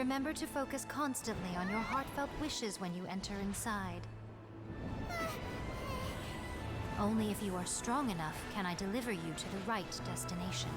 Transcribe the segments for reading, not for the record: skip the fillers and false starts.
Remember to focus constantly on your heartfelt wishes when you enter inside. Only if you are strong enough can I deliver you to the right destination.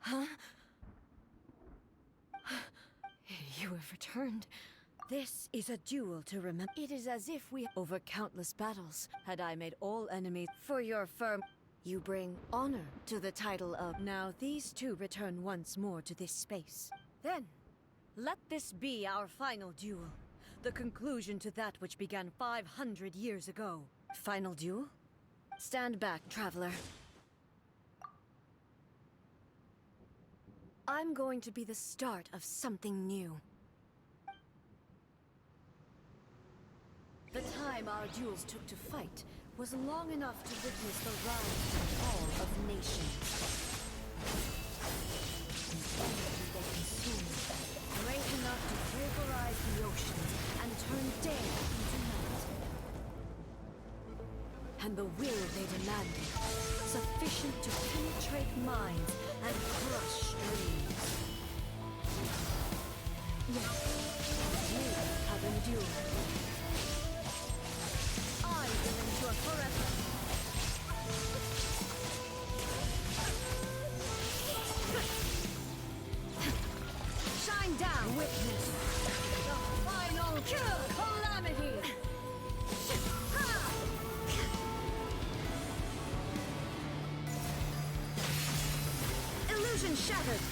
Huh? You have returned. This is a duel to remember. It is as if we over countless battles had I made all enemies for your firm. You bring honor to the title of. Now these two return once more to this space. Then, let this be our final duel. The conclusion to that which began 500 years ago. Final duel? Stand back, traveler. I'm going to be the start of something new. The time our duels took to fight was long enough to witness the rise and fall of nations. The energy they consumed, great enough to pulverize the oceans and turn day into night. And the will they demanded, sufficient to penetrate minds and crush dreams. Yet, you have endured. I will endure forever. Shine down! Witness the final calamity! Illusion shattered!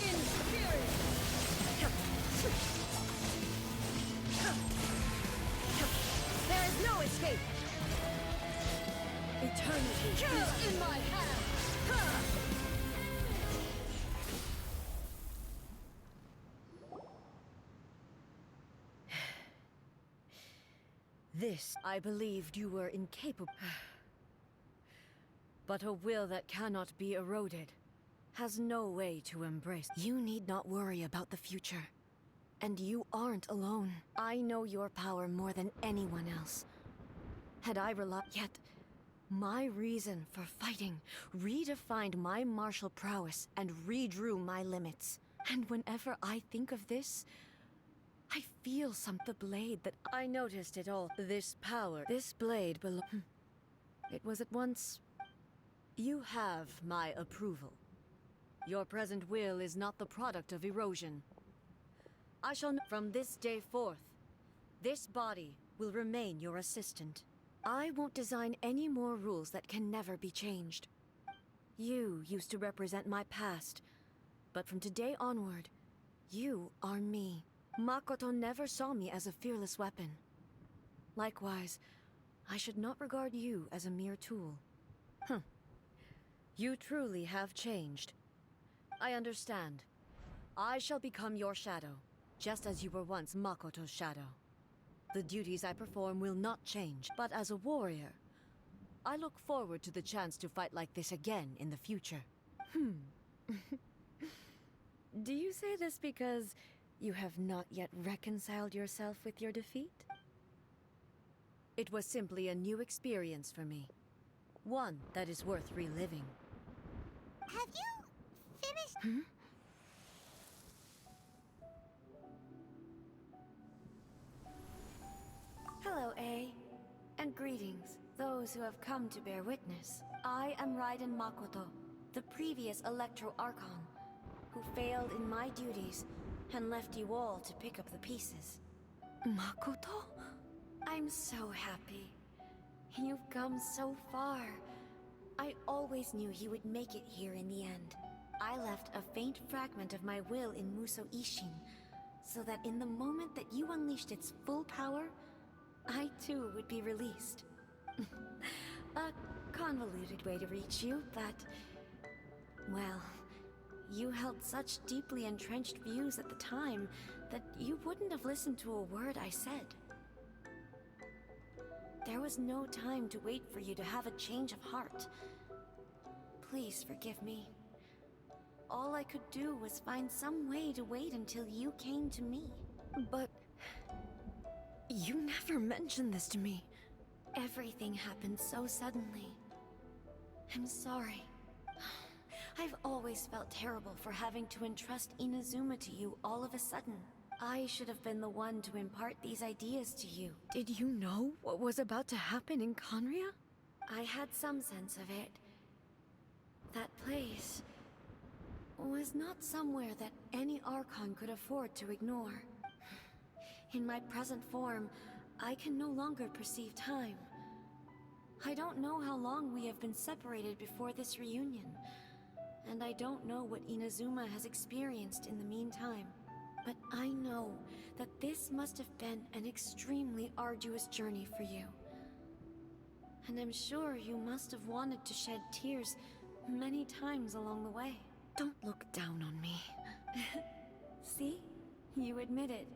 In spirit! There is no escape! Eternity is in my hand! This, I believed you were incapable. But a will that cannot be eroded has no way to embrace. You need not worry about the future. And you aren't alone. I know your power more than anyone else. Had I relied... Yet, my reason for fighting redefined my martial prowess and redrew my limits. And whenever I think of this, I feel the blade that I noticed it all. This power, this blade it was at once... You have my approval. Your present will is not the product of erosion. I shall know from this day forth, this body will remain your assistant. I won't design any more rules that can never be changed. You used to represent my past, but from today onward, you are me. Makoto never saw me as a fearless weapon. Likewise, I should not regard you as a mere tool. You truly have changed. I understand. I shall become your shadow, just as you were once Makoto's shadow. The duties I perform will not change, but as a warrior, I look forward to the chance to fight like this again in the future. Do you say this because you have not yet reconciled yourself with your defeat? It was simply a new experience for me. One that is worth reliving. Have you finished? Hello, A. And greetings, those who have come to bear witness. I am Raiden Makoto, the previous Electro Archon, who failed in my duties and left you all to pick up the pieces. Makoto? I'm so happy. You've come so far. I always knew you would make it here in the end. I left a faint fragment of my will in Muso Ishin, so that in the moment that you unleashed its full power, I too would be released. A convoluted way to reach you, but... well, You held such deeply entrenched views at the time that you wouldn't have listened to a word I said. There was no time to wait for you to have a change of heart. Please forgive me. All I could do was find some way to wait until you came to me. But you never mentioned this to me. Everything happened so suddenly. I'm sorry. I've always felt terrible for having to entrust Inazuma to you all of a sudden. I should have been the one to impart these ideas to you. Did you know what was about to happen in Conria? I had some sense of it. That place was not somewhere that any Archon could afford to ignore. In my present form, I can no longer perceive time. I don't know how long we have been separated before this reunion, and I don't know what Inazuma has experienced in the meantime. But I know that this must have been an extremely arduous journey for you. And I'm sure you must have wanted to shed tears many times along the way. Don't look down on me. See? You admit it.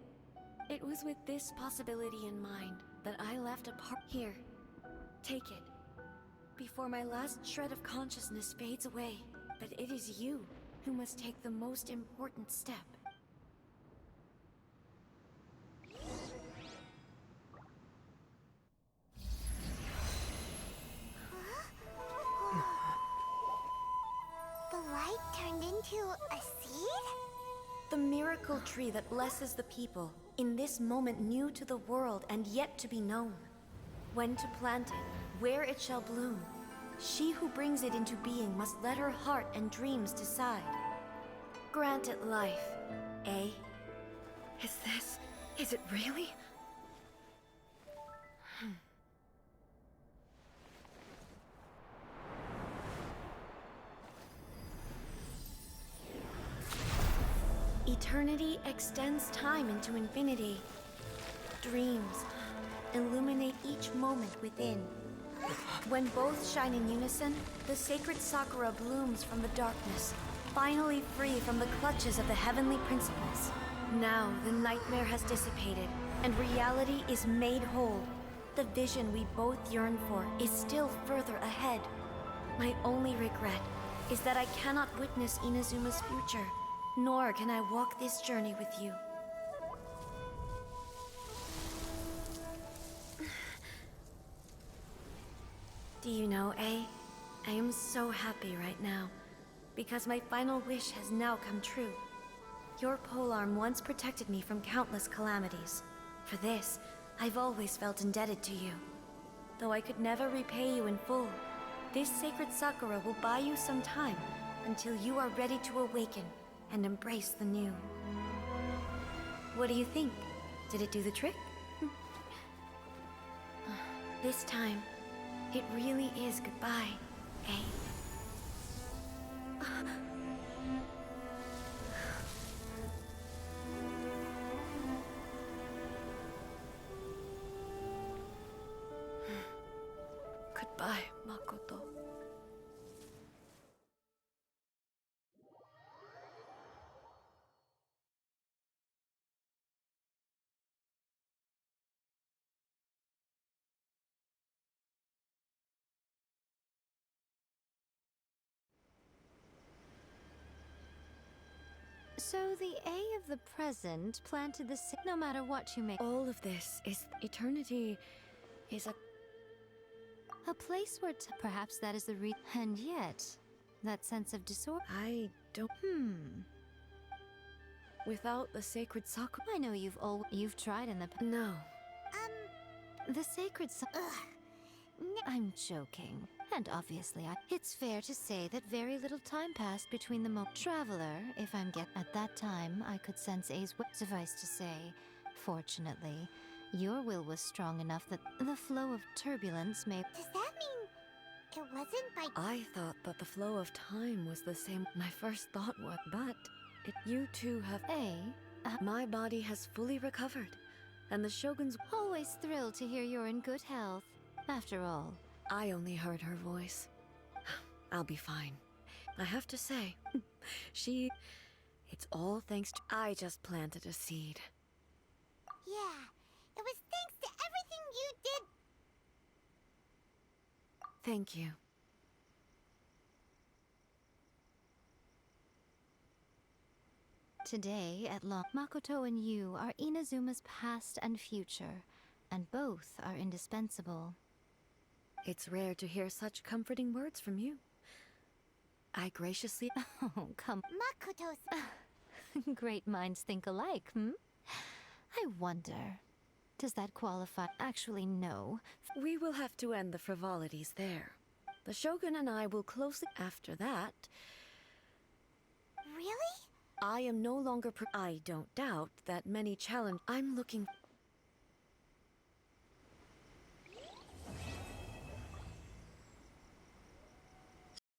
It was with this possibility in mind that I left a part. Here, take it. Before my last shred of consciousness fades away. But it is you who must take the most important step. The light turned into a seed? The miracle tree that blesses the people, in this moment new to the world and yet to be known. When to plant it, where it shall bloom. She who brings it into being must let her heart and dreams decide. Grant it life, eh? Is it really? Eternity extends time into infinity. Dreams illuminate each moment within. When both shine in unison, the sacred Sakura blooms from the darkness, finally free from the clutches of the heavenly principles. Now the nightmare has dissipated, and reality is made whole. The vision we both yearn for is still further ahead. My only regret is that I cannot witness Inazuma's future, nor can I walk this journey with you. Do you know, I am so happy right now, because my final wish has now come true. Your polearm once protected me from countless calamities. For this, I've always felt indebted to you. Though I could never repay you in full, this sacred Sakura will buy you some time until you are ready to awaken and embrace the new. What do you think? Did it do the trick? This time, it really is goodbye, eh? Goodbye, Makoto. So the A of the present planted the no matter what you make. All of this is eternity is A place where perhaps that is the and yet, that sense of disorder. I don't without the sacred Sakura. I know you've tried in the No. the sacred I'm joking. And obviously, it's fair to say that very little time passed between the Traveler, if I'm at that time, I could sense A's will. Suffice to say, fortunately, your will was strong enough that the flow of turbulence may... Does that mean it wasn't by... I thought that the flow of time was the same. My first thought was, but you two have... My body has fully recovered, and the Shogun's... Always thrilled to hear you're in good health. After all, I only heard her voice. I'll be fine. I have to say, it's all thanks to... I just planted a seed. Yeah, it was thanks to everything you did. Thank you. Today, at long, Makoto and you are Inazuma's past and future, and both are indispensable. It's rare to hear such comforting words from you. I graciously... Oh, come. Makoto's... Great minds think alike, hmm? I wonder, does that qualify? Actually, no. We will have to end the frivolities there. The Shogun and I will closely... After that... Really? I am no longer I don't doubt that many challenge... I'm looking...